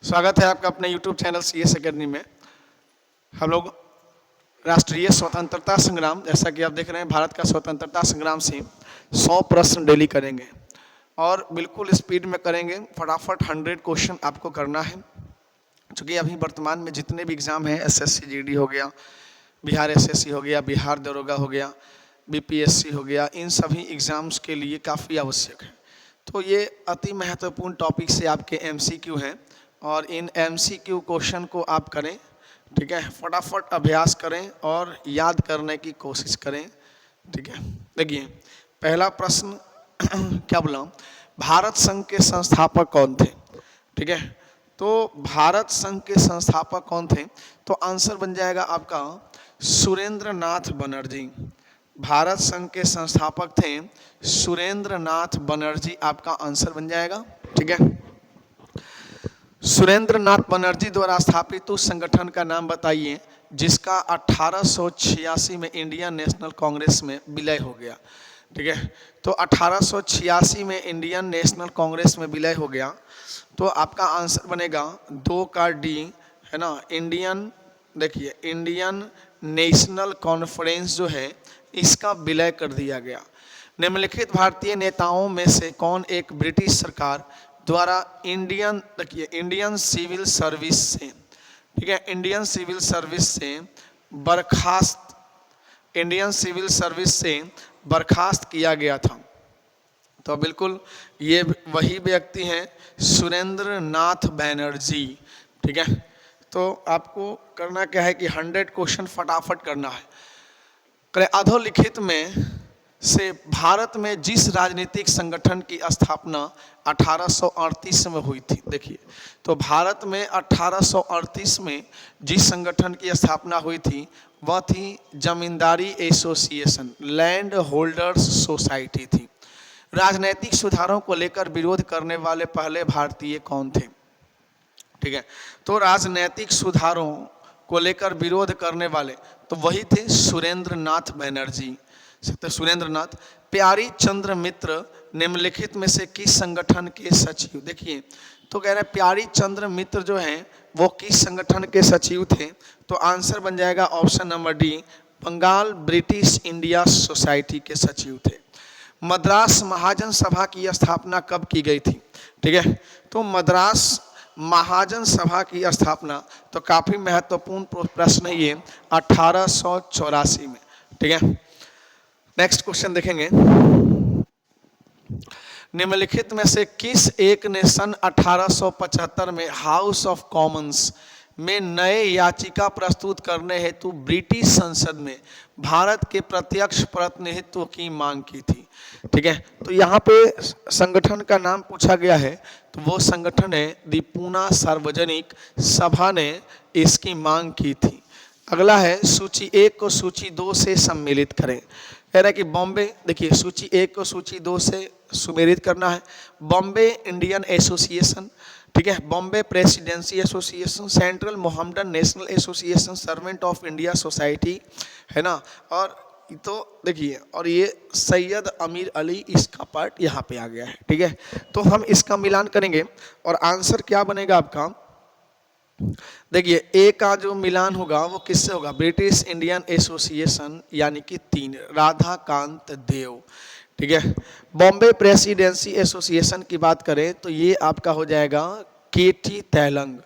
स्वागत है आपका अपने YouTube चैनल CS अकेडमी में। हम लोग राष्ट्रीय स्वतंत्रता संग्राम, जैसा कि आप देख रहे हैं, भारत का स्वतंत्रता संग्राम से 100 प्रश्न डेली करेंगे और बिल्कुल स्पीड में करेंगे। फटाफट 100 क्वेश्चन आपको करना है। चूँकि अभी वर्तमान में जितने भी एग्ज़ाम हैं, SSC GD हो गया, बिहार SSC हो गया, बिहार दरोगा हो गया, BPSC हो गया, इन सभी एग्ज़ाम्स के लिए काफ़ी आवश्यक है। तो ये अति महत्वपूर्ण टॉपिक से आपके MCQ हैं और इन MCQ क्वेश्चन को आप करें, ठीक है। फटाफट अभ्यास करें और याद करने की कोशिश करें, ठीक है। देखिए पहला प्रश्न क्या बोला, भारत संघ के संस्थापक कौन थे, ठीक है। तो भारत संघ के संस्थापक कौन थे, तो आंसर बन जाएगा आपका सुरेंद्र नाथ बनर्जी। भारत संघ के संस्थापक थे सुरेंद्र नाथ बनर्जी, आपका आंसर बन जाएगा, ठीक है। सुरेंद्र नाथ बनर्जी द्वारा स्थापित उस संगठन का नाम बताइए जिसका 1886 में इंडियन नेशनल कांग्रेस में विलय हो गया, ठीक है। तो 1886 में इंडियन नेशनल कांग्रेस में विलय हो गया, तो आपका आंसर बनेगा 2 का D, है ना। इंडियन, देखिए इंडियन नेशनल कॉन्फ्रेंस जो है इसका विलय कर दिया गया। निम्नलिखित भारतीय नेताओं में से कौन एक ब्रिटिश सरकार द्वारा इंडियन, देखिए इंडियन सिविल सर्विस से, ठीक है, इंडियन सिविल सर्विस से बर्खास्त, इंडियन सिविल सर्विस से बर्खास्त किया गया था। तो बिल्कुल ये वही व्यक्ति हैं सुरेंद्र नाथ बनर्जी, ठीक है। तो आपको करना क्या है कि 100 क्वेश्चन फटाफट करना है। अधोलिखित में से भारत में जिस राजनीतिक संगठन की स्थापना 1838 में हुई थी, देखिए तो भारत में 1838 में जिस संगठन की स्थापना हुई थी वह थी जमींदारी एसोसिएशन, लैंड होल्डर्स सोसाइटी थी। राजनीतिक सुधारों को लेकर विरोध करने वाले पहले भारतीय कौन थे, ठीक है। तो राजनीतिक सुधारों को लेकर विरोध करने वाले तो वही थे सुरेंद्र नाथ बनर्जी, सुरेंद्र नाथ। प्यारी चंद्र मित्र निम्नलिखित में से किस संगठन के सचिव, देखिए तो कह रहे हैं प्यारी चंद्र मित्र जो हैं वो किस संगठन के सचिव थे, तो आंसर बन जाएगा option number D, Bengal British India society के सचिव थे। मद्रास महाजन सभा की स्थापना कब की गई थी, ठीक है। तो मद्रास महाजन सभा की स्थापना, तो काफ़ी महत्वपूर्ण प्रश्न है ये, 1884 में, ठीक है। नेक्स्ट क्वेश्चन देखेंगे, निम्नलिखित में से किस एक ने सन 1875 में हाउस ऑफ कॉमन्स में नए याचिका प्रस्तुत करने हेतु ब्रिटिश संसद में भारत के प्रत्यक्ष प्रतिनिधित्व की मांग की थी, ठीक है। तो यहाँ पे संगठन का नाम पूछा गया है, तो वो संगठन है दी पूना सार्वजनिक सभा ने इसकी मांग की थी। अगला है सूची 1 को सूची 2 से सम्मिलित करें। कह रहा है कि बॉम्बे, देखिए सूची 1 को सूची 2 से सुमेलित करना है। बॉम्बे इंडियन एसोसिएशन, ठीक है, Bombay presidency association, central Mohammedan national association, servant of India society, है ना। और तो देखिए, और ये सैयद अमीर अली, इसका पार्ट यहाँ पे आ गया है, ठीक है। तो हम इसका मिलान करेंगे और आंसर क्या बनेगा आपका, देखिए ए का जो मिलान होगा वो किससे होगा, ब्रिटिश इंडियन एसोसिएशन यानी कि 3, राधाकांत देव, ठीक है। बॉम्बे प्रेसिडेंसी एसोसिएशन की बात करें तो ये आपका हो जाएगा KT Tailang.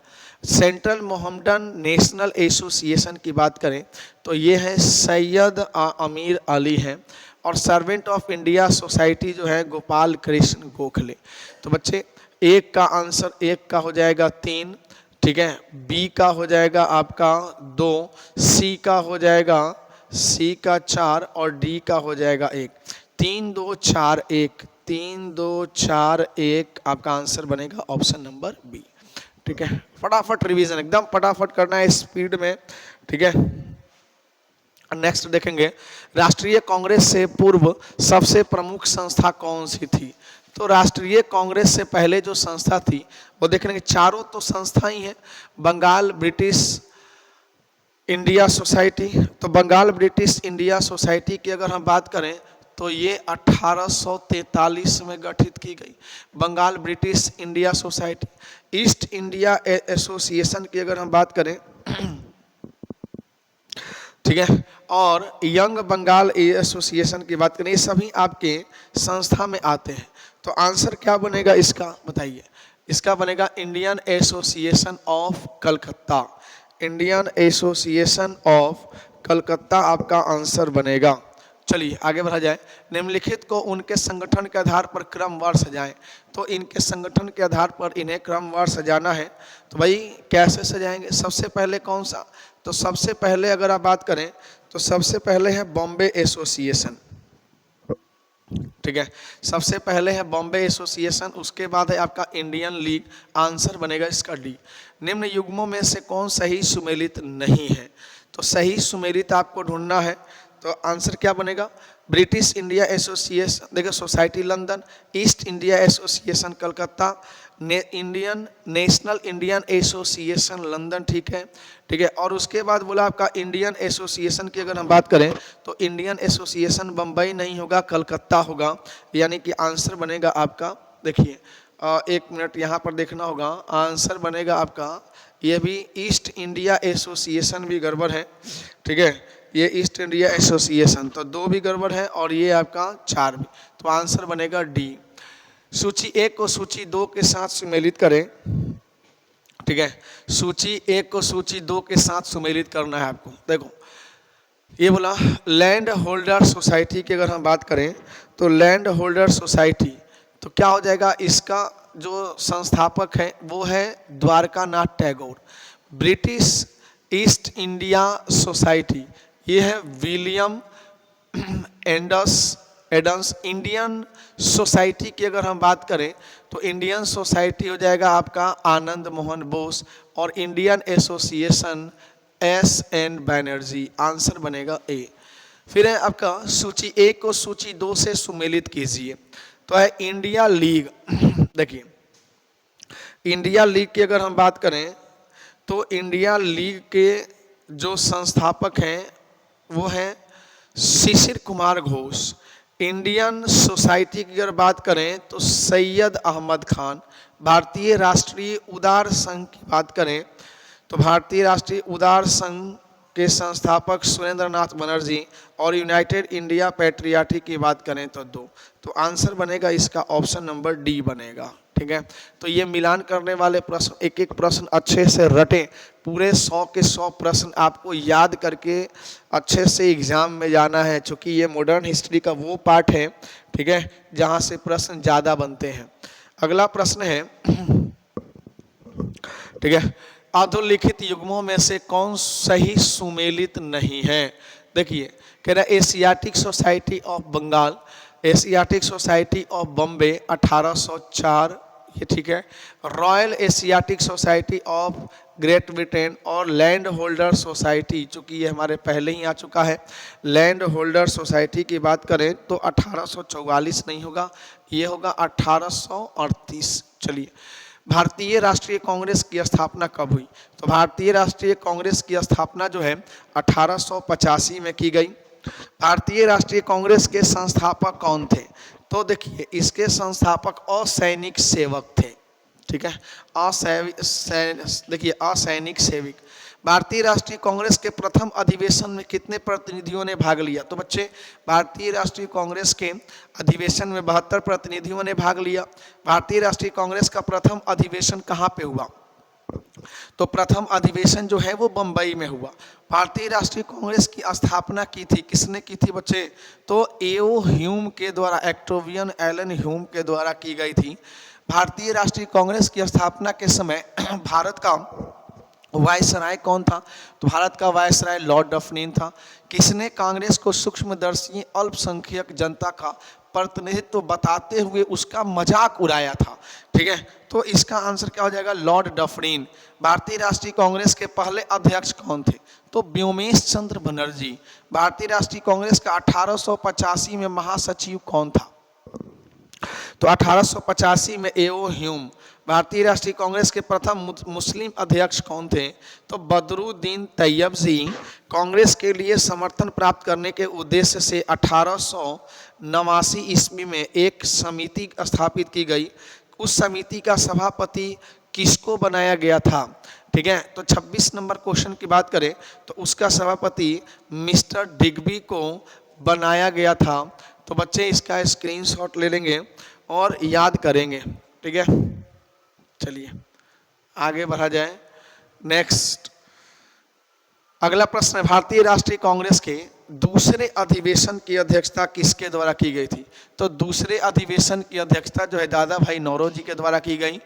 Central Mohammedan national association की बात करें तो ये है सैयद अमीर अली हैं, और सर्वेंट ऑफ इंडिया सोसाइटी जो है गोपाल कृष्ण गोखले। तो बच्चे एक का आंसर, एक का हो जाएगा 3, ठीक है, B का हो जाएगा आपका 2, C का हो जाएगा, C का 4 और D का हो जाएगा 1। 3 2 4 1, 3 2 4 1, आपका आंसर बनेगा ऑप्शन नंबर B, ठीक है। फटाफट रिवीजन, एकदम फटाफट करना है स्पीड में, ठीक है। नेक्स्ट देखेंगे, राष्ट्रीय कांग्रेस से पूर्व सबसे प्रमुख संस्था कौन सी थी। तो राष्ट्रीय कांग्रेस से पहले जो संस्था थी वो देखेंगे, चारों तो संस्था ही हैं। बंगाल ब्रिटिश इंडिया सोसाइटी, तो बंगाल ब्रिटिश इंडिया सोसाइटी की अगर हम बात करें तो ये 1843 में गठित की गई। Bengal British India society, East India association की अगर हम बात करें, ठीक है, और यंग बंगाल एसोसिएशन की बात करें, ये सभी आपके संस्था में आते हैं। तो आंसर क्या बनेगा इसका बताइए? इसका बनेगा Indian association of Calcutta. Indian association of Calcutta आपका आंसर बनेगा। चलिए आगे बढ़ा जाए। निम्नलिखित को उनके संगठन के आधार पर क्रमवार सजाएं। तो इनके संगठन के आधार पर इन्हें क्रमवार सजाना है, तो भाई कैसे सजाएंगे? सबसे पहले कौन सा? तो सबसे पहले अगर आप बात करें तो सबसे पहले है बॉम्बे एसोसिएशन, ठीक है, सबसे पहले है बॉम्बे एसोसिएशन, उसके बाद है आपका इंडियन लीग। आंसर बनेगा इसका डी। निम्न युग्मों में से कौन सही सुमेलित नहीं है? तो सही सुमेलित आपको ढूंढना है, तो आंसर क्या बनेगा? ब्रिटिश इंडिया एसोसिएशन, देखो society London, east India association Calcutta, Indian national Indian association London, ठीक है, ठीक है। और उसके बाद बोला आपका इंडियन एसोसिएशन की अगर हम बात करें तो इंडियन एसोसिएशन बम्बई नहीं होगा, कलकत्ता होगा, यानी कि आंसर बनेगा आपका, देखिए 1 मिनट यहाँ पर देखना होगा, आंसर बनेगा आपका ये भी ईस्ट इंडिया एसोसिएशन भी गड़बड़ है, ठीक है, ये ईस्ट इंडिया एसोसिएशन, तो 2 भी गड़बड़ है और ये आपका 4 भी, तो आंसर बनेगा डी। सूची 1 को सूची 2 के साथ सुमेलित करें, ठीक है, सूची 1 को सूची 2 के साथ सुमेलित करना है आपको। देखो ये बोला लैंड होल्डर सोसाइटी की अगर हम बात करें तो लैंड होल्डर सोसाइटी, तो क्या हो जाएगा? इसका जो संस्थापक है वो है Dwarkanath Tagore. British east India society ये है विलियम एडम्स। इंडियन सोसाइटी की अगर हम बात करें तो इंडियन सोसाइटी हो जाएगा आपका आनंद मोहन बोस, और Indian association S.N. Banerjee. Answer बनेगा ए। फिर है आपका सूची 1 को सूची 2 से सुमेलित कीजिए, तो है इंडिया लीग। देखिए इंडिया लीग की अगर हम बात करें तो इंडिया लीग के जो संस्थापक हैं वो हैं शिशिर कुमार घोष। इंडियन सोसाइटी की अगर बात करें तो सैयद अहमद खान। भारतीय राष्ट्रीय उदार संघ की बात करें तो भारतीय राष्ट्रीय उदार संघ के संस्थापक सुरेंद्र नाथ बनर्जी, और यूनाइटेड इंडिया पैट्रियाटिक की बात करें तो 2, तो आंसर बनेगा इसका ऑप्शन नंबर डी बनेगा, ठीक है। तो ये मिलान करने वाले प्रश्न, एक एक प्रश्न अच्छे से रटें, पूरे 100 के 100 प्रश्न आपको याद करके अच्छे से एग्जाम में जाना है, क्योंकि ये मॉडर्न हिस्ट्री का वो पार्ट है, ठीक है, जहाँ से प्रश्न ज़्यादा बनते हैं। अगला प्रश्न है, ठीक है, अधोलिखित युग्मों में से कौन सही सुमेलित नहीं है? देखिए कह रहा है Asiatic society of Bengal, Asiatic society of Bombay 1804, ये ठीक है, royal Asiatic society of Great Britain, और लैंड होल्डर सोसाइटी, चूँकि ये हमारे पहले ही आ चुका है, लैंड होल्डर सोसाइटी की बात करें तो 1844 नहीं होगा, ये होगा 1838। चलिए भारतीय राष्ट्रीय कांग्रेस की स्थापना कब हुई? तो भारतीय राष्ट्रीय कांग्रेस की स्थापना जो है 1885 में की गई। भारतीय राष्ट्रीय कांग्रेस के संस्थापक कौन थे? तो देखिए इसके संस्थापक असैनिक सेवक थे, ठीक है, देखिए असैनिक सेवक। भारतीय राष्ट्रीय कांग्रेस के प्रथम अधिवेशन में कितने प्रतिनिधियों ने भाग लिया? तो बच्चे भारतीय राष्ट्रीय कांग्रेस के अधिवेशन में 72 प्रतिनिधियों ने भाग लिया। भारतीय राष्ट्रीय कांग्रेस का प्रथम अधिवेशन कहाँ पे हुआ? तो प्रथम अधिवेशन जो है वो बम्बई में हुआ। भारतीय राष्ट्रीय कांग्रेस की स्थापना की थी, किसने की थी बच्चे? तो एओ ह्यूम के द्वारा, एक्टोवियन एलन ह्यूम के द्वारा की गई थी। भारतीय राष्ट्रीय कांग्रेस की स्थापना के समय भारत का वायसराय कौन था? तो भारत का वायसराय लॉर्ड डफरिन था। किसने कांग्रेस को सूक्ष्मदर्शी अल्पसंख्यक जनता का प्रतिनिधित्व बताते हुए उसका मजाक उड़ाया था? ठीक है, तो इसका आंसर क्या हो जाएगा? Lord Dufferin. भारतीय राष्ट्रीय कांग्रेस के पहले अध्यक्ष कौन थे? तो व्योमेश चंद्र बनर्जी। भारतीय राष्ट्रीय कांग्रेस का 1885 में महासचिव कौन था? तो 1885 में एओ ह्यूम भारतीय राष्ट्रीय कांग्रेस के प्रथम मुस्लिम अध्यक्ष कौन थे? तो बदरुद्दीन तैयबजी कांग्रेस के लिए समर्थन प्राप्त करने के उद्देश्य से 1889 ईस्वी में एक समिति स्थापित की गई। उस समिति का सभापति किसको बनाया गया था? ठीक है, तो 26 नंबर क्वेश्चन की बात करें तो उसका सभापति मिस्टर डिग्बी को बनाया गया था। तो बच्चे इसका स्क्रीनशॉट ले लेंगे और याद करेंगे। ठीक है, चलिए आगे बढ़ा जाए। नेक्स्ट अगला प्रश्न है, भारतीय राष्ट्रीय कांग्रेस के दूसरे अधिवेशन की अध्यक्षता किसके द्वारा की गई थी? तो दूसरे अधिवेशन की अध्यक्षता जो है दादा भाई नौरोजी के द्वारा की गई।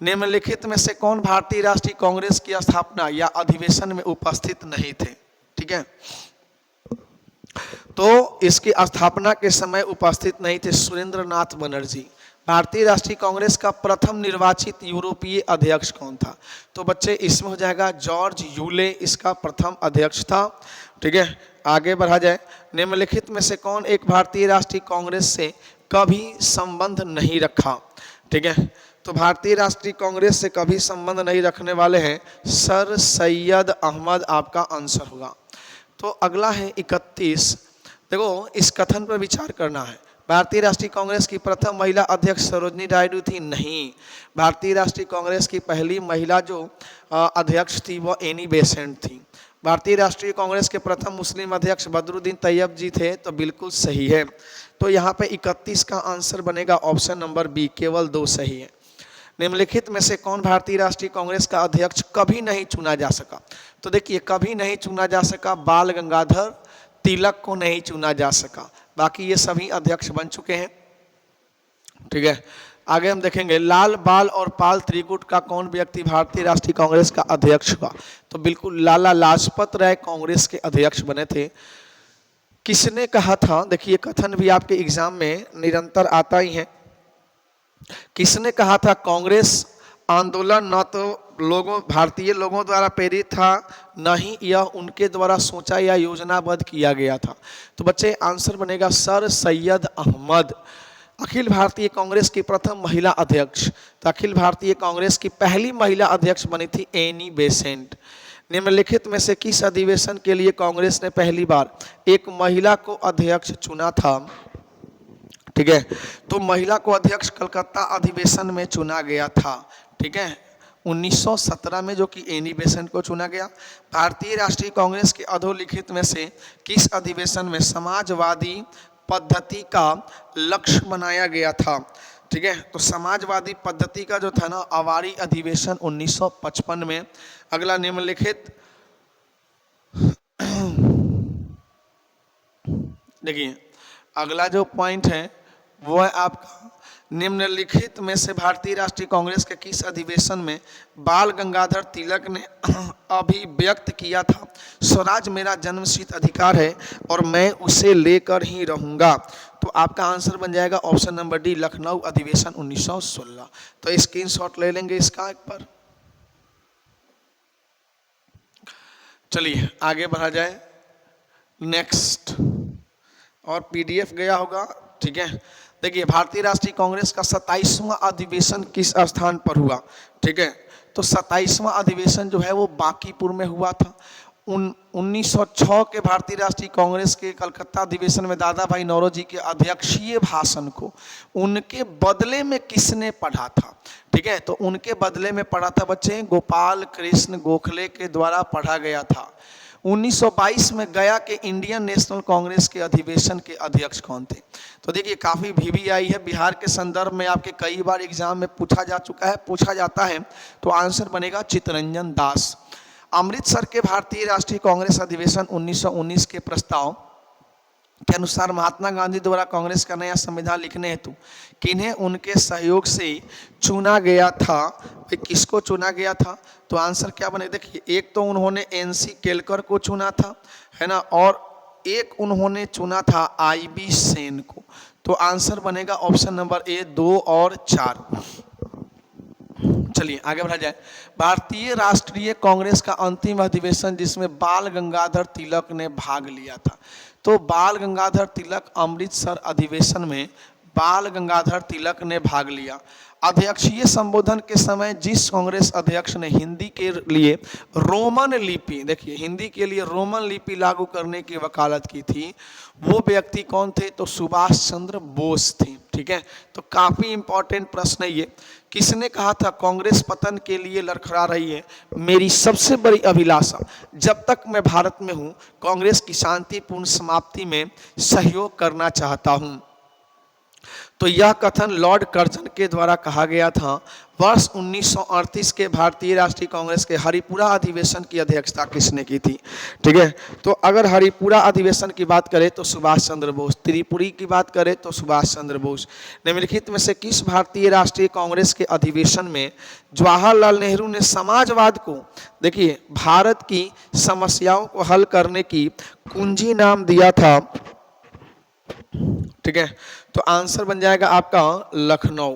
निम्नलिखित में से कौन भारतीय राष्ट्रीय कांग्रेस की स्थापना या अधिवेशन में उपस्थित नहीं थे? ठीक है, तो इसकी स्थापना के समय उपस्थित नहीं थे सुरेंद्र नाथ बनर्जी। भारतीय राष्ट्रीय कांग्रेस का प्रथम निर्वाचित यूरोपीय अध्यक्ष कौन था? तो बच्चे इसमें हो जाएगा जॉर्ज यूले इसका प्रथम अध्यक्ष था। ठीक है, आगे बढ़ा जाए। निम्नलिखित में से कौन एक भारतीय राष्ट्रीय कांग्रेस से कभी संबंध नहीं रखा? ठीक है, तो भारतीय राष्ट्रीय कांग्रेस से कभी संबंध नहीं रखने वाले हैं सर सैयद अहमद, आपका आंसर होगा। तो अगला है 31। देखो इस कथन पर विचार करना है, भारतीय राष्ट्रीय कांग्रेस की प्रथम महिला अध्यक्ष सरोजनी नायडू थी? नहीं, भारतीय राष्ट्रीय कांग्रेस की पहली महिला जो अध्यक्ष थी वह एनी बेसेंट थी। भारतीय राष्ट्रीय कांग्रेस के प्रथम मुस्लिम अध्यक्ष बदरुद्दीन तैयब जी थे? तो बिल्कुल सही है। तो यहाँ पे 31 का आंसर बनेगा ऑप्शन नंबर बी, केवल 2 सही है। निम्नलिखित में से कौन भारतीय राष्ट्रीय कांग्रेस का अध्यक्ष कभी नहीं चुना जा सका? तो देखिए कभी नहीं चुना जा सका, बाल गंगाधर तिलक को नहीं चुना जा सका, बाकी ये सभी अध्यक्ष बन चुके हैं। ठीक है, आगे हम देखेंगे लाल बाल और पाल त्रिकुट का कौन व्यक्ति भारतीय राष्ट्रीय कांग्रेस का अध्यक्ष हुआ? तो बिल्कुल लाला लाजपत राय कांग्रेस के अध्यक्ष बने थे। किसने कहा था? देखिए कथन भी आपके एग्जाम में निरंतर आता ही है। किसने कहा था कांग्रेस आंदोलन न तो भारतीय लोगों द्वारा प्रेरित था, न ही यह उनके द्वारा सोचा या योजनाबद्ध किया गया था? तो बच्चे आंसर बनेगा सर सैयद अहमद। अखिल भारतीय कांग्रेस की प्रथम महिला अध्यक्ष, तो अखिल भारतीय कांग्रेस की पहली महिला अध्यक्ष बनी थी एनी बेसेंट। निम्नलिखित में से किस अधिवेशन के लिए कांग्रेस ने पहली बार एक महिला को अध्यक्ष चुना था? ठीक है, तो महिला को अध्यक्ष कलकत्ता अधिवेशन में चुना गया था। ठीक है, 1917 में, जो कि एनी बेसेंट को चुना गया। भारतीय राष्ट्रीय कांग्रेस के अधोलिखित में से किस अधिवेशन में समाजवादी पद्धति का लक्ष्य बनाया गया था? ठीक है, तो समाजवादी पद्धति का जो था ना अवारी अधिवेशन 1955 में। अगला निम्नलिखित देखिए अगला जो पॉइंट है वो है आपका निम्नलिखित में से भारतीय राष्ट्रीय कांग्रेस के किस अधिवेशन में बाल गंगाधर तिलक ने अभिव्यक्त किया था स्वराज मेरा जन्मसिद्ध अधिकार है और मैं उसे लेकर ही रहूंगा? तो आपका आंसर बन जाएगा ऑप्शन नंबर डी, लखनऊ अधिवेशन 1916। तो स्क्रीनशॉट ले लेंगे इसका एक बार। चलिए आगे बढ़ा जाए। नेक्स्ट, और पीडीएफ गया होगा। ठीक है, देखिए भारतीय राष्ट्रीय कांग्रेस का 27वां अधिवेशन किस स्थान पर हुआ? ठीक है, तो 27वां अधिवेशन जो है वो बांकीपुर में हुआ था। 1906 के भारतीय राष्ट्रीय कांग्रेस के कलकत्ता अधिवेशन में दादा भाई नौरोजी के अध्यक्षीय भाषण को उनके बदले में किसने पढ़ा था? ठीक है, तो उनके बदले में पढ़ा था बच्चे गोपाल कृष्ण गोखले के द्वारा पढ़ा गया था। 1922 में गया के इंडियन नेशनल कांग्रेस के अधिवेशन के अध्यक्ष कौन थे? तो देखिए काफ़ी वीवीआई है, बिहार के संदर्भ में आपके कई बार एग्जाम में पूछा जा चुका है, पूछा जाता है। तो आंसर बनेगा चित्तरंजन दास। अमृतसर के भारतीय राष्ट्रीय कांग्रेस अधिवेशन 1919 के प्रस्ताव के अनुसार महात्मा गांधी द्वारा कांग्रेस का नया संविधान लिखने हेतु किन्हें उनके सहयोग से चुना गया था? किसको चुना गया था? तो आंसर क्या बने? देखिए एक तो उन्होंने एनसी केलकर को चुना था, है ना, और एक उन्होंने चुना था आईबी सेन को। तो आंसर बनेगा ऑप्शन नंबर ए, 2 और 4। चलिए आगे बढ़ा जाए। भारतीय राष्ट्रीय कांग्रेस का अंतिम अधिवेशन जिसमें बाल गंगाधर तिलक ने भाग लिया था, तो बाल गंगाधर तिलक अमृतसर अधिवेशन में बाल गंगाधर तिलक ने भाग लिया। अध्यक्षीय संबोधन के समय जिस कांग्रेस अध्यक्ष ने हिंदी के लिए रोमन लिपि, देखिए हिंदी के लिए रोमन लिपि लागू करने की वकालत की थी, वो व्यक्ति कौन थे? तो सुभाष चंद्र बोस थे। ठीक है, तो काफी इंपॉर्टेंट प्रश्न है ये। किसने कहा था कांग्रेस पतन के लिए लड़खड़ा रही है? मेरी सबसे बड़ी अभिलाषा जब तक मैं भारत में हूं, कांग्रेस की शांतिपूर्ण समाप्ति में सहयोग करना चाहता हूं। तो यह कथन लॉर्ड कर्जन के द्वारा कहा गया था। वर्ष 1938 के भारतीय राष्ट्रीय कांग्रेस के हरिपुरा अधिवेशन की अध्यक्षता किसने की थी? ठीक है, तो अगर हरिपुरा अधिवेशन की बात करें तो सुभाष चंद्र बोस, त्रिपुरी की बात करें तो सुभाष चंद्र बोस। निम्नलिखित में से किस भारतीय राष्ट्रीय कांग्रेस के अधिवेशन में जवाहरलाल नेहरू ने समाजवाद को, देखिए भारत की समस्याओं को हल करने की कुंजी नाम दिया था? ठीक है, तो आंसर बन जाएगा आपका लखनऊ।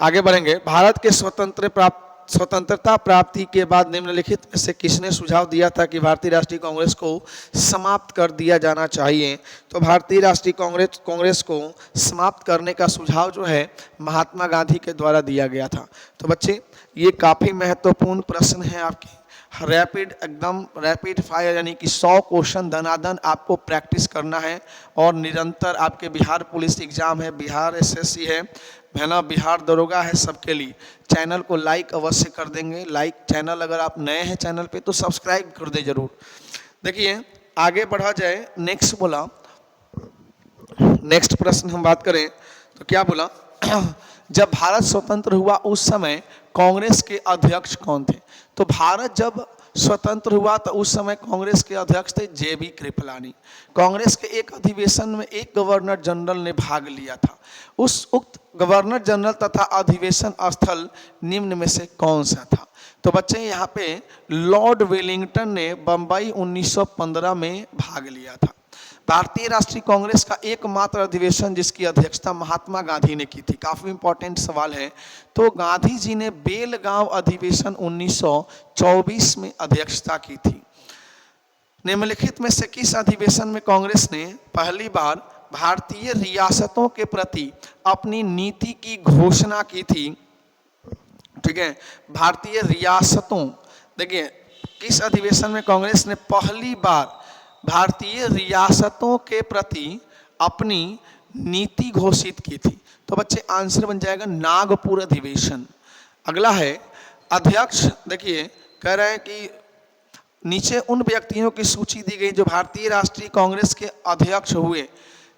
आगे बढ़ेंगे। भारत के स्वतंत्रता प्राप्ति के बाद निम्नलिखित में से किसने सुझाव दिया था कि भारतीय राष्ट्रीय कांग्रेस को समाप्त कर दिया जाना चाहिए? तो भारतीय राष्ट्रीय कांग्रेस को समाप्त करने का सुझाव जो है महात्मा गांधी के द्वारा दिया गया था। तो बच्चे ये काफी महत्वपूर्ण प्रश्न है आपके, रैपिड, एकदम रैपिड फायर, यानी कि 100 क्वेश्चन धनाधन आपको प्रैक्टिस करना है। और निरंतर आपके बिहार पुलिस एग्जाम है, बिहार एसएससी है ना, बिहार दरोगा है, सबके लिए चैनल को लाइक अवश्य कर देंगे। लाइक चैनल, अगर आप नए हैं चैनल पे तो सब्सक्राइब कर दे जरूर। देखिए आगे बढ़ा जाए, नेक्स्ट बोला, नेक्स्ट प्रश्न हम बात करें तो क्या बोला? जब भारत स्वतंत्र हुआ उस समय कांग्रेस के अध्यक्ष कौन थे? तो भारत जब स्वतंत्र हुआ तो उस समय कांग्रेस के अध्यक्ष थे जेबी कृपलानी। कांग्रेस के एक अधिवेशन में एक गवर्नर जनरल ने भाग लिया था। उस उक्त गवर्नर जनरल तथा अधिवेशन स्थल निम्न में से कौन सा था? तो बच्चे यहाँ पे लॉर्ड वेलिंगटन ने बंबई 1915 में भाग लिया था। भारतीय राष्ट्रीय कांग्रेस का एकमात्र अधिवेशन जिसकी अध्यक्षता महात्मा गांधी ने की थी, काफी इंपॉर्टेंट सवाल है। तो गांधी जी ने बेलगांव अधिवेशन 1924 में अध्यक्षता की थी। निम्नलिखित में से किस अधिवेशन में कांग्रेस ने पहली बार भारतीय रियासतों के प्रति अपनी नीति की घोषणा की थी? ठीक है, भारतीय रियासतों, देखिए किस अधिवेशन में कांग्रेस ने पहली बार भारतीय रियासतों के प्रति अपनी नीति घोषित की थी? तो बच्चे आंसर बन जाएगा नागपुर अधिवेशन। अगला है अध्यक्ष, देखिए कह रहे हैं कि नीचे उन व्यक्तियों की सूची दी गई जो भारतीय राष्ट्रीय कांग्रेस के अध्यक्ष हुए,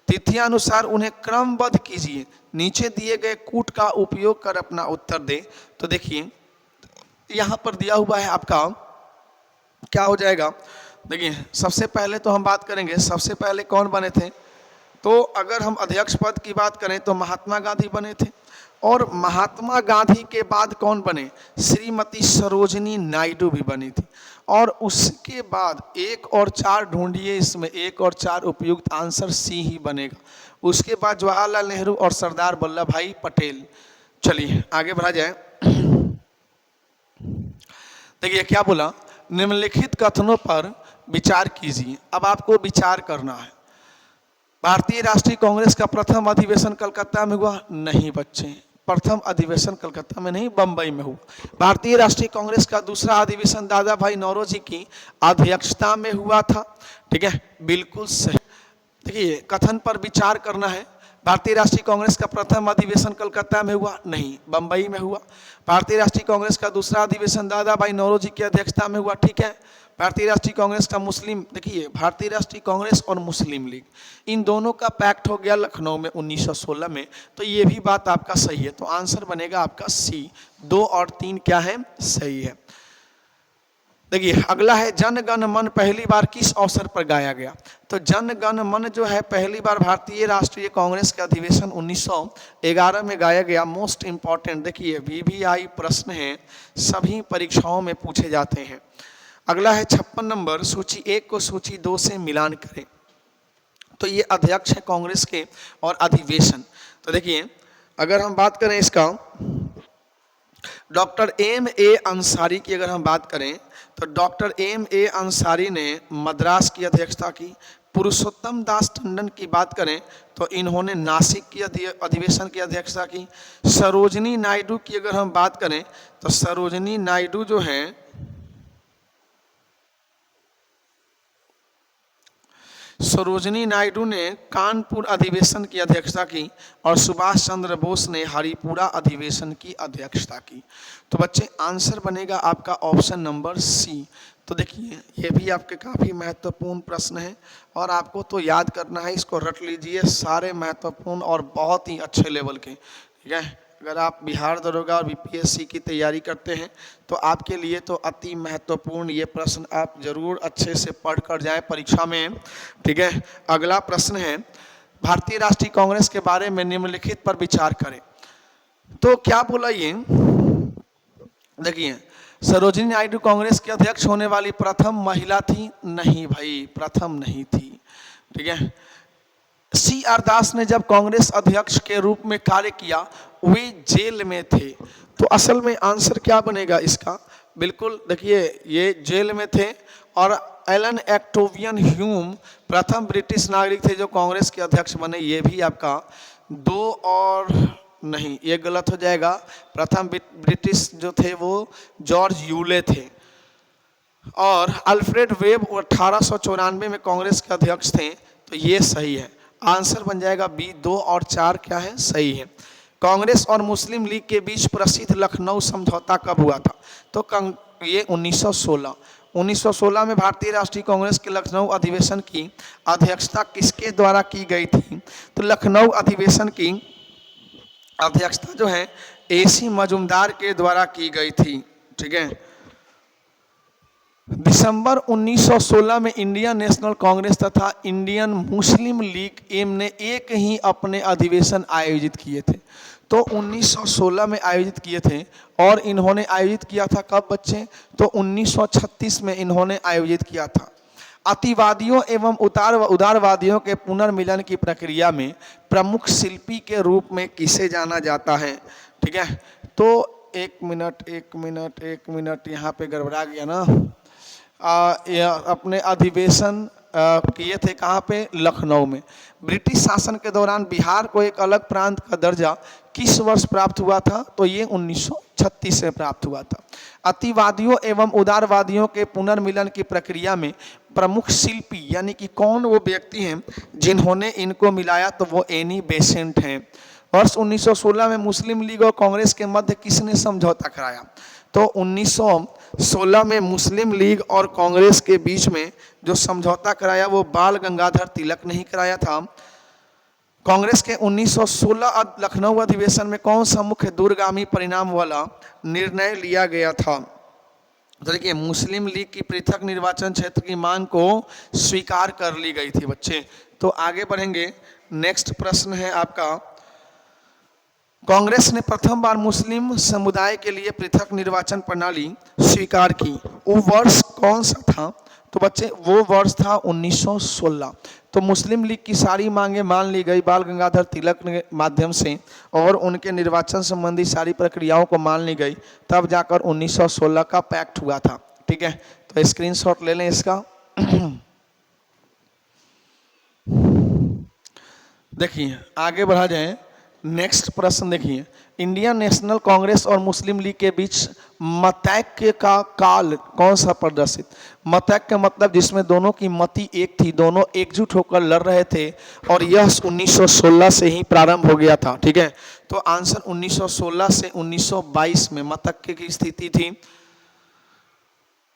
तिथियानुसार उन्हें क्रमबद्ध कीजिए। नीचे दिए गए कूट का उपयोग कर अपना उत्तर दे। तो देखिए यहाँ पर दिया हुआ है आपका, क्या हो जाएगा? देखिए सबसे पहले तो हम बात करेंगे, सबसे पहले कौन बने थे? तो अगर हम अध्यक्ष पद की बात करें तो महात्मा गांधी बने थे। और महात्मा गांधी के बाद कौन बने? श्रीमती सरोजिनी नायडू भी बनी थी। और उसके बाद 1 और 4 ढूंढिए, इसमें 1 और 4 उपयुक्त, आंसर सी ही बनेगा। उसके बाद जवाहरलाल नेहरू और सरदार वल्लभ भाई पटेल। चलिए आगे बढ़ा जाए। देखिए क्या बोला? निम्नलिखित कथनों पर विचार कीजिए। अब आपको विचार करना है। भारतीय राष्ट्रीय कांग्रेस का प्रथम अधिवेशन कलकत्ता में हुआ? नहीं बच्चे, प्रथम अधिवेशन कलकत्ता में नहीं, बंबई में हुआ। भारतीय राष्ट्रीय कांग्रेस का दूसरा अधिवेशन दादा भाई नौरोजी की अध्यक्षता में हुआ था। ठीक है, बिल्कुल सही। देखिए कथन पर विचार करना है। भारतीय राष्ट्रीय कांग्रेस का प्रथम अधिवेशन कलकत्ता में हुआ? नहीं, बंबई में हुआ। भारतीय राष्ट्रीय कांग्रेस का दूसरा अधिवेशन दादा भाई नौरोजी की अध्यक्षता में हुआ। ठीक है, भारतीय राष्ट्रीय कांग्रेस का मुस्लिम, देखिए भारतीय राष्ट्रीय कांग्रेस और मुस्लिम लीग, इन दोनों का पैक्ट हो गया लखनऊ में 1916 में। तो ये भी बात आपका सही है। तो आंसर बनेगा आपका सी। 2 और 3 क्या है? सही है। देखिए अगला है जन गण मन पहली बार किस अवसर पर गाया गया? तो जन गण मन जो है पहली बार भारतीय राष्ट्रीय कांग्रेस के अधिवेशन 1911 में गाया गया। मोस्ट इंपॉर्टेंट, देखिए VVI प्रश्न है, सभी परीक्षाओं में पूछे जाते हैं। अगला है 56 नंबर, सूची 1 को सूची 2 से मिलान करें। तो ये अध्यक्ष है कांग्रेस के और अधिवेशन। तो देखिए अगर हम बात करें इसका, डॉक्टर M.A. अंसारी की अगर हम बात करें तो डॉक्टर M.A. अंसारी ने मद्रास की अध्यक्षता की, पुरुषोत्तम दास टंडन की बात करें तो इन्होंने नासिक की अधिवेशन की अध्यक्षता की। सरोजिनी नायडू की अगर हम बात करें तो सरोजिनी नायडू जो हैं सरोजिनी नायडू ने कानपुर अधिवेशन की अध्यक्षता की और सुभाष चंद्र बोस ने हरिपुरा अधिवेशन की अध्यक्षता की। तो बच्चे आंसर बनेगा आपका ऑप्शन नंबर सी। तो देखिए ये भी आपके काफ़ी महत्वपूर्ण प्रश्न है और आपको तो याद करना है, इसको रट लीजिए, सारे महत्वपूर्ण और बहुत ही अच्छे लेवल के। ठीक है, अगर आप बिहार दरोगा और बीपीएससी की तैयारी करते हैं तो आपके लिए तो अति महत्वपूर्ण ये प्रश्न आप जरूर अच्छे से पढ़ कर जाएं परीक्षा में। ठीक है, अगला प्रश्न है भारतीय राष्ट्रीय कांग्रेस के बारे में निम्नलिखित पर विचार करें। तो क्या बोला ये, देखिए सरोजिनी नायडू कांग्रेस के अध्यक्ष होने वाली प्रथम महिला थी? नहीं भाई, प्रथम नहीं थी। ठीक है, CR दास ने जब कांग्रेस अध्यक्ष के रूप में कार्य किया वे जेल में थे। तो असल में आंसर क्या बनेगा इसका, बिल्कुल देखिए ये जेल में थे। और एलन एक्टोवियन ह्यूम प्रथम ब्रिटिश नागरिक थे जो कांग्रेस के अध्यक्ष बने। ये भी आपका दो और नहीं, ये गलत हो जाएगा। प्रथम ब्रिटिश जो थे वो जॉर्ज यूले थे। और अल्फ्रेड वेब 1894 में कांग्रेस के अध्यक्ष थे। तो ये सही है, आंसर बन जाएगा बी। 2 और 4 क्या है, सही है। कांग्रेस और मुस्लिम लीग के बीच प्रसिद्ध लखनऊ समझौता कब हुआ था? तो ये 1916 में भारतीय राष्ट्रीय कांग्रेस के लखनऊ अधिवेशन की अध्यक्षता किसके द्वारा की गई थी? तो लखनऊ अधिवेशन की अध्यक्षता जो है AC मजुमदार के द्वारा की गई थी। ठीक है, दिसंबर 1916 में इंडियन नेशनल कांग्रेस तथा इंडियन मुस्लिम लीग एम ने एक ही अपने अधिवेशन आयोजित किए थे। तो 1916 में आयोजित किए थे और इन्होंने आयोजित किया था कब बच्चे? तो 1936 में इन्होंने आयोजित किया था। अतिवादियों एवं उदारवादियों के पुनर्मिलन की प्रक्रिया में प्रमुख शिल्पी के रूप में किसे जाना जाता है? ठीक है, तो एक मिनट यहाँ पे गड़बड़ा गया ना। अपने अधिवेशन किए थे कहाँ पे? लखनऊ में। ब्रिटिश शासन के दौरान बिहार को एक अलग प्रांत का दर्जा किस वर्ष प्राप्त हुआ था? तो ये 1936 में प्राप्त हुआ था। अतिवादियों एवं उदारवादियों के पुनर्मिलन की प्रक्रिया में प्रमुख शिल्पी यानी कि कौन वो व्यक्ति हैं जिन्होंने इनको मिलाया? तो वो एनी बेसेंट हैं। वर्ष 1916 में मुस्लिम लीग और कांग्रेस के मध्य किसने समझौता कराया? तो 1916 में मुस्लिम लीग और कांग्रेस के बीच में जो समझौता कराया वो बाल गंगाधर तिलक ने ही कराया था। कांग्रेस के 1916 लखनऊ अधिवेशन में कौन सा मुख्य दूरगामी परिणाम वाला निर्णय लिया गया था? तो देखिए मुस्लिम लीग की पृथक निर्वाचन क्षेत्र की मांग को स्वीकार कर ली गई थी बच्चे। तो आगे बढ़ेंगे, नेक्स्ट प्रश्न है आपका, कांग्रेस ने प्रथम बार मुस्लिम समुदाय के लिए पृथक निर्वाचन प्रणाली स्वीकार की, वो वर्ष कौन सा था? तो बच्चे वो वर्ष था 1916। तो मुस्लिम लीग की सारी मांगें मान ली गई बाल गंगाधर तिलक के माध्यम से और उनके निर्वाचन संबंधी सारी प्रक्रियाओं को मान ली गई, तब जाकर 1916 का पैक्ट हुआ था। ठीक है, तो स्क्रीनशॉट ले लें इसका। देखिए आगे बढ़ा जाए, नेक्स्ट प्रश्न देखिए, इंडियन नेशनल कांग्रेस और मुस्लिम लीग के बीच मतैक्य का काल कौन सा प्रदर्शित? मतैक्य का मतलब जिसमें दोनों की मति एक थी, दोनों एकजुट होकर लड़ रहे थे, और यह 1916 से ही प्रारंभ हो गया था। ठीक है, तो आंसर 1916 से 1922 में मतैक्य की स्थिति थी।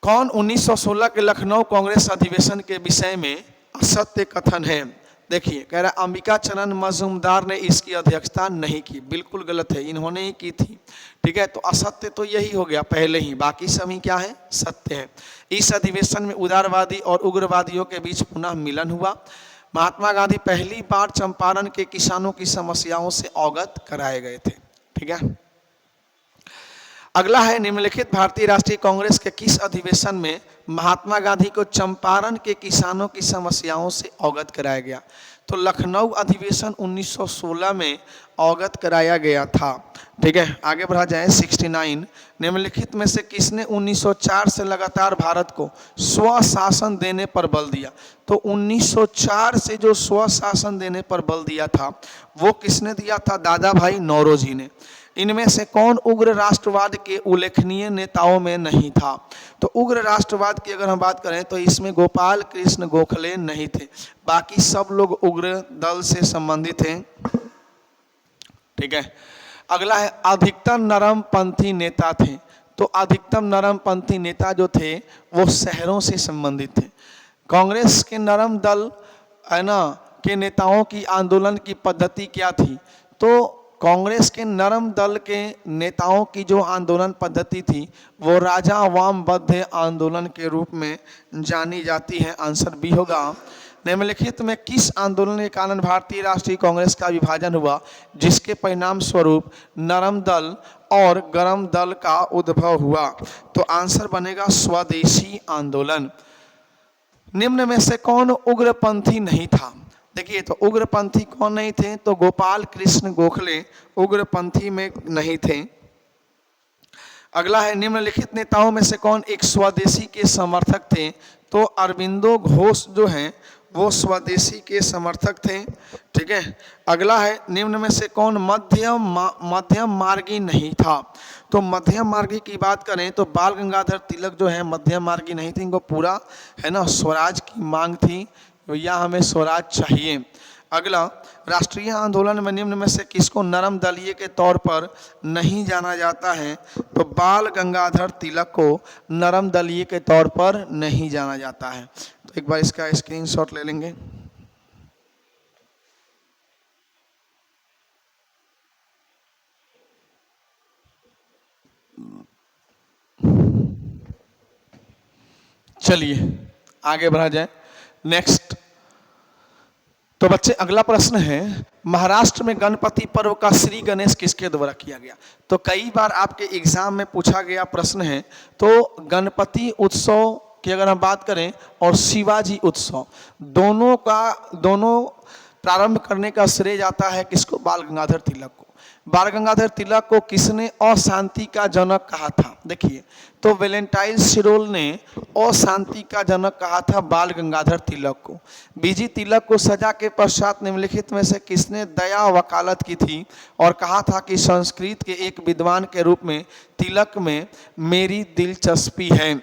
कौन 1916 के लखनऊ कांग्रेस अधिवेशन के विषय में असत्य कथन है? देखिए कह रहा अंबिका चरण मजूमदार ने इसकी अध्यक्षता नहीं की, बिल्कुल गलत है, इन्होंने ही की थी। ठीक है, तो असत्य तो यही हो गया पहले ही, बाकी सभी क्या है? सत्य है। इस अधिवेशन में उदारवादी और उग्रवादियों के बीच पुनः मिलन हुआ। महात्मा गांधी पहली बार चंपारण के किसानों की समस्याओं से अवगत कराए गए थे। ठीक है, अगला है, निम्नलिखित भारतीय राष्ट्रीय कांग्रेस के किस अधिवेशन में महात्मा गांधी को चंपारण के किसानों की समस्याओं से अवगत कराया गया? तो लखनऊ अधिवेशन 1916 में अवगत कराया गया था। ठीक है, आगे बढ़ा जाए 69। निम्नलिखित में से किसने 1904 से लगातार भारत को स्वशासन देने पर बल दिया? तो 1904 से जो स्वशासन देने पर बल दिया था वो किसने दिया था? दादा भाई नौरोजी ने। इनमें से कौन उग्र राष्ट्रवाद के उल्लेखनीय नेताओं में नहीं था? तो उग्र राष्ट्रवाद की अगर हम बात करें तो इसमें गोपाल कृष्ण गोखले नहीं थे, बाकी सब लोग उग्र दल से संबंधित हैं। ठीक है, अगला है, अधिकतर नरमपंथी नेता थे। तो अधिकतम नरमपंथी नेता जो थे वो शहरों से संबंधित थे। कांग्रेस के नरम दल है ना के नेताओं की आंदोलन की पद्धति क्या थी? तो कांग्रेस के नरम दल के नेताओं की जो आंदोलन पद्धति थी वो राजा वामबद्ध आंदोलन के रूप में जानी जाती है। आंसर बी होगा। निम्नलिखित में किस आंदोलन के कारण भारतीय राष्ट्रीय कांग्रेस का विभाजन हुआ, जिसके परिणाम स्वरूप नरम दल और गरम दल का उद्भव हुआ? तो आंसर बनेगा स्वदेशी आंदोलन। निम्न में से कौन उग्रपंथी नहीं था? देखिए, तो उग्रपंथी कौन नहीं थे? तो गोपाल कृष्ण गोखले उग्रपंथी में नहीं थे। अगला है, निम्नलिखित नेताओं में से कौन एक स्वदेशी के समर्थक थे? तो अरविंदो घोष जो हैं वो स्वदेशी के समर्थक थे। ठीक है, अगला है, निम्न में से कौन मध्यम मार्गी नहीं था? तो मध्यम मार्गी की बात करें तो बाल गंगाधर तिलक जो है मध्यम मार्गी नहीं थे। इनको पूरा है ना स्वराज की मांग थी, या हमें स्वराज चाहिए। अगला, राष्ट्रीय आंदोलन में निम्न में से किसको नरम दलीय के तौर पर नहीं जाना जाता है? तो बाल गंगाधर तिलक को नरम दलीय के तौर पर नहीं जाना जाता है। तो एक बार इसका स्क्रीनशॉट ले लेंगे। चलिए आगे बढ़ा जाए। नेक्स्ट, तो बच्चे अगला प्रश्न है, महाराष्ट्र में गणपति पर्व का श्री गणेश किसके द्वारा किया गया? तो कई बार आपके एग्जाम में पूछा गया प्रश्न है। तो गणपति उत्सव की अगर हम बात करें और शिवाजी उत्सव, दोनों प्रारंभ करने का श्रेय जाता है किसको? बाल गंगाधर तिलक को। बाल गंगाधर तिलक को किसने अशांति का जनक कहा था? देखिए, तो वैलेंटाइन शिरोल ने अशांति का जनक कहा था बाल गंगाधर तिलक को। बीजी तिलक को सजा के पश्चात निम्नलिखित में से किसने दया वकालत की थी और कहा था कि संस्कृत के एक विद्वान के रूप में तिलक में मेरी दिलचस्पी है?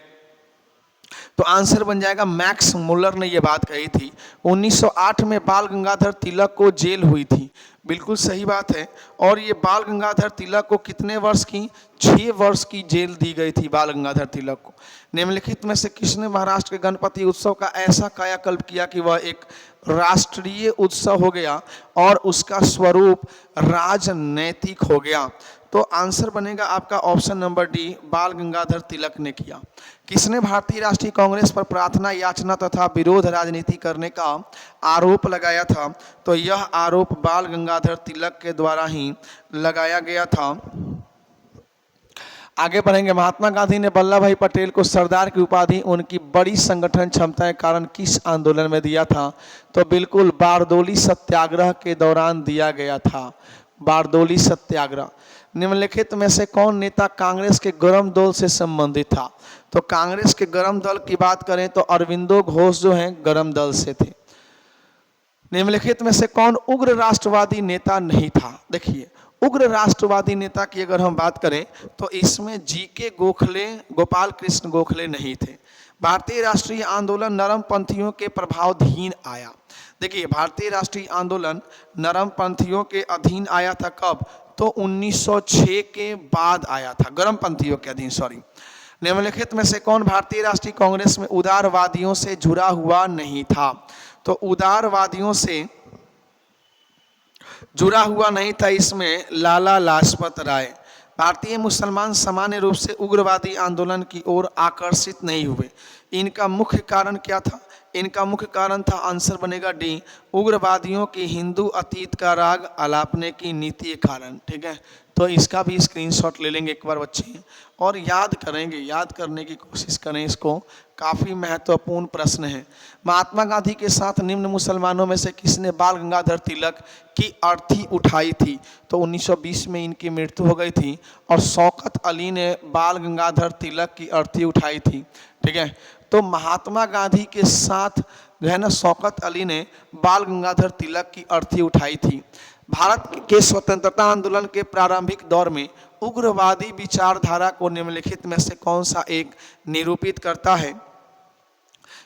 तो आंसर बन जाएगा मैक्स मुलर ने यह बात कही थी। 1908 में बाल गंगाधर तिलक को जेल हुई थी। बिल्कुल सही बात है। और ये बाल गंगाधर तिलक को कितने वर्ष की? 6 वर्ष की जेल दी गई थी बाल गंगाधर तिलक को। निम्नलिखित में से किसने महाराष्ट्र के गणपति उत्सव का ऐसा कायाकल्प किया कि वह एक राष्ट्रीय उत्सव हो गया और उसका स्वरूप राजनैतिक हो गया? तो आंसर बनेगा आपका ऑप्शन नंबर डी, बाल गंगाधर तिलक ने किया। किसने भारतीय राष्ट्रीय कांग्रेस पर प्रार्थना याचना तथा विरोध राजनीति करने का आरोप लगाया था? तो यह आरोप बाल गंगाधर तिलक के द्वारा ही लगाया गया था। आगे बढ़ेंगे। महात्मा गांधी ने वल्लभ भाई पटेल को सरदार की उपाधि उनकी बड़ी संगठन क्षमता के कारण किस आंदोलन में दिया था? तो बिल्कुल बारदोली सत्याग्रह के दौरान दिया गया था। बारदोली सत्याग्रह। निम्नलिखित में से कौन नेता कांग्रेस के गरम दल से संबंधित था? तो कांग्रेस के गरम दल की बात करें तो अरविंदो घोष जो हैं गरम दल से थे। निम्नलिखित में से कौन उग्र राष्ट्रवादी नेता नहीं था? देखिए, उग्र राष्ट्रवादी नेता की अगर हम बात करें तो इसमें जीके गोखले, गोपाल कृष्ण गोखले नहीं थे। भारतीय राष्ट्रीय आंदोलन नरमपंथियों के प्रभावाधीन आया। देखिए, भारतीय राष्ट्रीय आंदोलन नरमपंथियों के अधीन आया था कब? तो 1906 के बाद आया था, गरमपंथियों के अधीन, सॉरी। निम्नलिखित में से कौन भारतीय राष्ट्रीय कांग्रेस में उदारवादियों से जुड़ा हुआ नहीं था? तो उदारवादियों से जुड़ा हुआ नहीं था इसमें लाला लाजपत राय। भारतीय मुसलमान सामान्य रूप से उग्रवादी आंदोलन की ओर आकर्षित नहीं हुए। इनका मुख्य कारण क्या था? इनका मुख्य कारण था, आंसर बनेगा डी, उग्रवादियों की हिंदू अतीत का राग अलापने की नीति के कारण। ठीक है, तो तो इसका भी स्क्रीनशॉट ले लेंगे एक बार बच्चे और याद करेंगे, याद करने की कोशिश करें इसको। काफ़ी महत्वपूर्ण प्रश्न है। महात्मा गांधी के साथ निम्न मुसलमानों में से किसने बाल गंगाधर तिलक की अर्थी उठाई थी? तो 1920 में इनकी मृत्यु हो गई थी और शौकत अली ने बाल गंगाधर तिलक की अर्थी उठाई थी। ठीक है, तो महात्मा गांधी के साथ जो है ना शौकत अली ने बाल गंगाधर तिलक की अर्थी उठाई थी। भारत के स्वतंत्रता आंदोलन के प्रारंभिक दौर में उग्रवादी विचारधारा को निम्नलिखित में से कौन सा एक निरूपित करता है?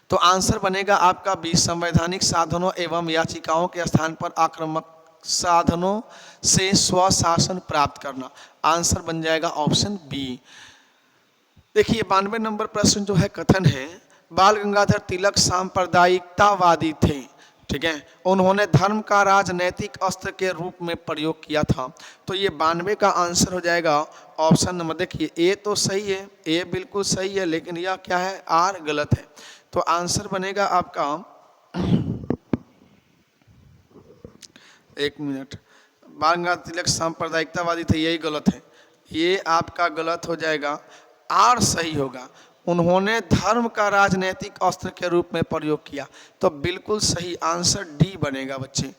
तो आंसर बनेगा आपका बी, संवैधानिक साधनों एवं याचिकाओं के स्थान पर आक्रामक साधनों से स्वशासन प्राप्त करना। आंसर बन जाएगा ऑप्शन बी। देखिए 92 नंबर प्रश्न जो है कथन है बाल गंगाधर तिलक सांप्रदायिकतावादी थे। ठीक है, उन्होंने धर्म का राजनैतिक अस्त्र के रूप में प्रयोग किया था। तो ये 92 का आंसर हो जाएगा ऑप्शन नंबर, देखिए ए तो सही है, ए बिल्कुल सही है, लेकिन यह क्या है, आर गलत है। तो आंसर बनेगा आपका, एक मिनट, बाल गंगाधर तिलक सांप्रदायिकतावादी थे, यही गलत है, ये आपका गलत हो जाएगा, आर सही होगा। उन्होंने धर्म का राजनीतिक अस्त्र के रूप में प्रयोग किया, तो बिल्कुल सही आंसर डी बनेगा बच्चे।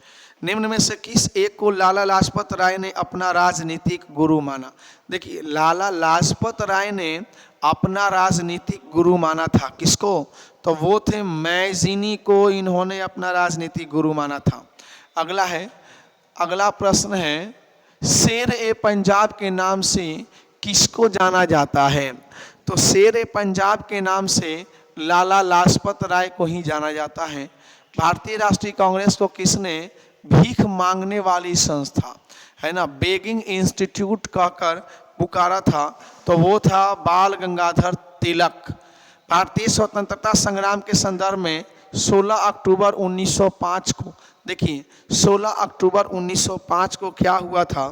निम्न में से किस एक को लाला लाजपत राय ने अपना राजनीतिक गुरु माना? देखिए लाला लाजपत राय ने अपना राजनीतिक गुरु माना था, किसको? तो वो थे मैजिनी को इन्होंने अपना राजनीतिक गुरु माना था। अगला प्रश्न है शेर ए पंजाब के नाम से किसको जाना जाता है? तो शेर ए पंजाब के नाम से लाला लाजपत राय को ही जाना जाता है। भारतीय राष्ट्रीय कांग्रेस को किसने भीख मांगने वाली संस्था है ना बेगिंग इंस्टीट्यूट कहकर पुकारा था? तो वो था बाल गंगाधर तिलक। भारतीय स्वतंत्रता संग्राम के संदर्भ में 16 अक्टूबर 1905 को, देखिए 16 अक्टूबर 1905 को क्या हुआ था?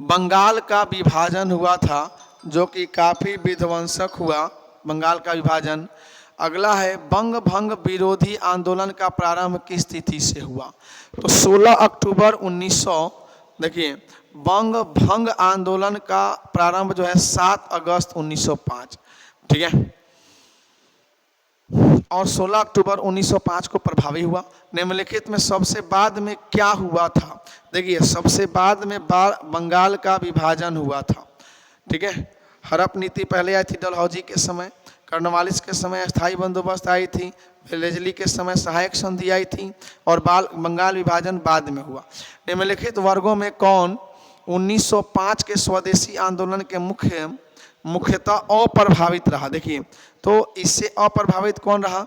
बंगाल का विभाजन हुआ था, जो कि काफ़ी विध्वंसक हुआ बंगाल का विभाजन। अगला है बंग भंग विरोधी आंदोलन का प्रारंभ किस तिथि से हुआ? तो 16 अक्टूबर 1900, देखिए बंग भंग आंदोलन का प्रारंभ जो है 7 अगस्त 1905, ठीक है, और 16 अक्टूबर 1905 को प्रभावी हुआ। निम्नलिखित में सबसे बाद में क्या हुआ था? देखिए सबसे बाद में बंगाल का विभाजन हुआ था। ठीक है, हड़प नीति पहले आई थी डलहौजी के समय, कर्नवालिस के समय अस्थायी बंदोबस्त आई थी, वेलेस्ली के समय सहायक संधि आई थी और बंगाल विभाजन बाद में हुआ। निम्नलिखित वर्गों में कौन 1905 के स्वदेशी आंदोलन के मुख्यतः अप्रभावित रहा? देखिए तो इससे अप्रभावित कौन रहा?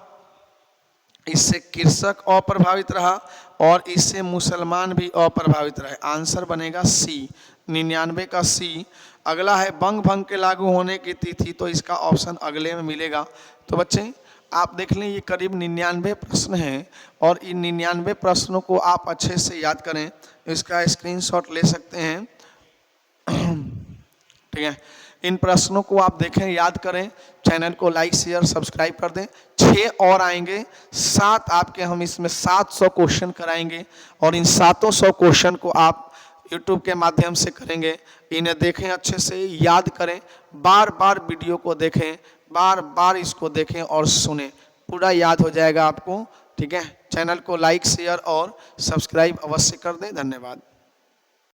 इससे कृषक अप्रभावित रहा और इससे मुसलमान भी अप्रभावित रहे। आंसर बनेगा सी, 99 का सी। अगला है बंग भंग के लागू होने की तिथि, तो इसका ऑप्शन अगले में मिलेगा। तो बच्चे आप देख लें ये करीब 99 प्रश्न हैं और इन 99 प्रश्नों को आप अच्छे से याद करें, इसका स्क्रीनशॉट ले सकते हैं। ठीक है, इन प्रश्नों को आप देखें, याद करें, चैनल को लाइक शेयर सब्सक्राइब कर दें। 6 और आएंगे, 7 आपके हम इसमें 700 क्वेश्चन कराएंगे और इन 700 क्वेश्चन को आप YouTube के माध्यम से करेंगे। इन्हें देखें, अच्छे से याद करें, बार बार वीडियो को देखें, बार बार इसको देखें और सुनें, पूरा याद हो जाएगा आपको। ठीक है, चैनल को लाइक शेयर और सब्सक्राइब अवश्य कर दें। धन्यवाद।